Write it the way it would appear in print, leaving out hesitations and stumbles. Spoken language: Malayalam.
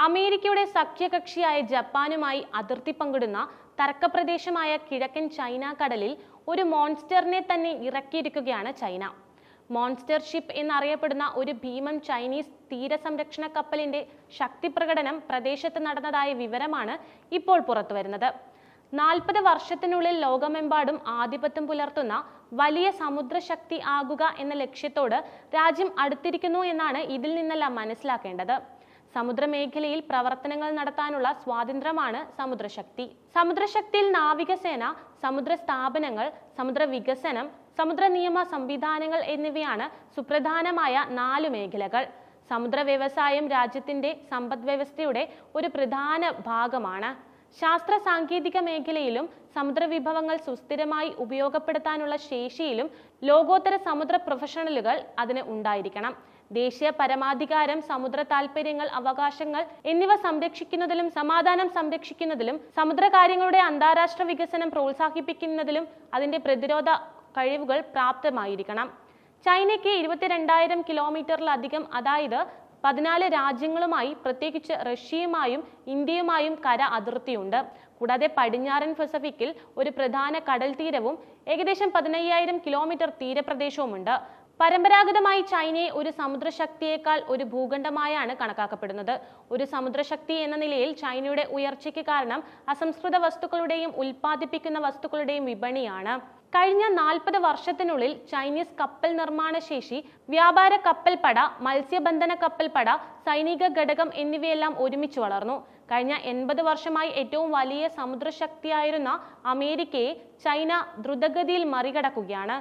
അമേരിക്കയുടെ സഖ്യകക്ഷിയായ ജപ്പാനുമായി അതിർത്തി പങ്കിടുന്ന തർക്കപ്രദേശമായ കിഴക്കൻ ചൈന കടലിൽ ഒരു മോൺസ്റ്ററിനെ തന്നെ ഇറക്കിയിരിക്കുകയാണ് ചൈന. മോൺസ്റ്റർ ഷിപ്പ് എന്നറിയപ്പെടുന്ന ഒരു ഭീമൻ ചൈനീസ് തീരസംരക്ഷണ കപ്പലിന്റെ ശക്തി പ്രകടനം പ്രദേശത്ത് നടന്നതായ വിവരമാണ് ഇപ്പോൾ പുറത്തുവരുന്നത്. 40 വർഷത്തിനുള്ളിൽ ലോകമെമ്പാടും ആധിപത്യം പുലർത്തുന്ന വലിയ സമുദ്രശക്തി ആകുക എന്ന ലക്ഷ്യത്തോട് രാജ്യം അടുത്തിരിക്കുന്നു എന്നാണ് ഇതിൽ നിന്നെല്ലാം മനസ്സിലാക്കേണ്ടത്. സമുദ്രമേഖലയിൽ പ്രവർത്തനങ്ങൾ നടത്താനുള്ള സ്വാതന്ത്ര്യമാണ് സമുദ്രശക്തി. സമുദ്രശക്തിയിൽ നാവികസേന, സമുദ്ര സ്ഥാപനങ്ങൾ, സമുദ്ര വികസനം, സമുദ്ര നിയമ സംവിധാനങ്ങൾ എന്നിവയാണ് സുപ്രധാനമായ 4 മേഖലകൾ. സമുദ്ര വ്യവസായം രാജ്യത്തിന്റെ സമ്പദ് വ്യവസ്ഥയുടെ ഒരു പ്രധാന ഭാഗമാണ്. ശാസ്ത്ര സാങ്കേതിക മേഖലയിലും സമുദ്ര വിഭവങ്ങൾ സുസ്ഥിരമായി ഉപയോഗപ്പെടുത്താനുള്ള ശേഷിയിലും ലോകോത്തര സമുദ്ര പ്രൊഫഷണലുകൾ അതിന് ഉണ്ടായിരിക്കണം. ദേശീയ പരമാധികാരം, സമുദ്ര താൽപര്യങ്ങൾ, അവകാശങ്ങൾ എന്നിവ സംരക്ഷിക്കുന്നതിലും സമാധാനം സംരക്ഷിക്കുന്നതിലും സമുദ്ര കാര്യങ്ങളുടെ അന്താരാഷ്ട്ര വികസനം പ്രോത്സാഹിപ്പിക്കുന്നതിലും അതിന്റെ പ്രതിരോധ കഴിവുകൾ പ്രാപ്തമായിരിക്കണം. ചൈനയ്ക്ക് 22,000 കിലോമീറ്ററിലധികം, അതായത് 14 രാജ്യങ്ങളുമായി, പ്രത്യേകിച്ച് റഷ്യയുമായും ഇന്ത്യയുമായും കര അതിർത്തിയുണ്ട്. കൂടാതെ പടിഞ്ഞാറൻ പസഫിക്കിൽ ഒരു പ്രധാന കടൽ തീരവും ഏകദേശം 15,000 കിലോമീറ്റർ തീരപ്രദേശവുമുണ്ട്. പരമ്പരാഗതമായി ചൈനയെ ഒരു സമുദ്രശക്തിയേക്കാൾ ഒരു ഭൂഖണ്ഡമായാണ് കണക്കാക്കപ്പെടുന്നത്. ഒരു സമുദ്രശക്തി എന്ന നിലയിൽ ചൈനയുടെ ഉയർച്ചയ്ക്ക് കാരണം അസംസ്കൃത വസ്തുക്കളുടെയും ഉൽപ്പാദിപ്പിക്കുന്ന വസ്തുക്കളുടെയും വിപണിയാണ്. കഴിഞ്ഞ 40 വർഷത്തിനുള്ളിൽ ചൈനീസ് കപ്പൽ നിർമ്മാണ ശേഷി, വ്യാപാര കപ്പൽപ്പട, മത്സ്യബന്ധന കപ്പൽപ്പട, സൈനിക ഘടകം എന്നിവയെല്ലാം ഒരുമിച്ച് വളർന്നു. കഴിഞ്ഞ 80 വർഷമായി ഏറ്റവും വലിയ സമുദ്രശക്തിയായിരുന്ന അമേരിക്കയെ ചൈന ദ്രുതഗതിയിൽ മറികടക്കുകയാണ്.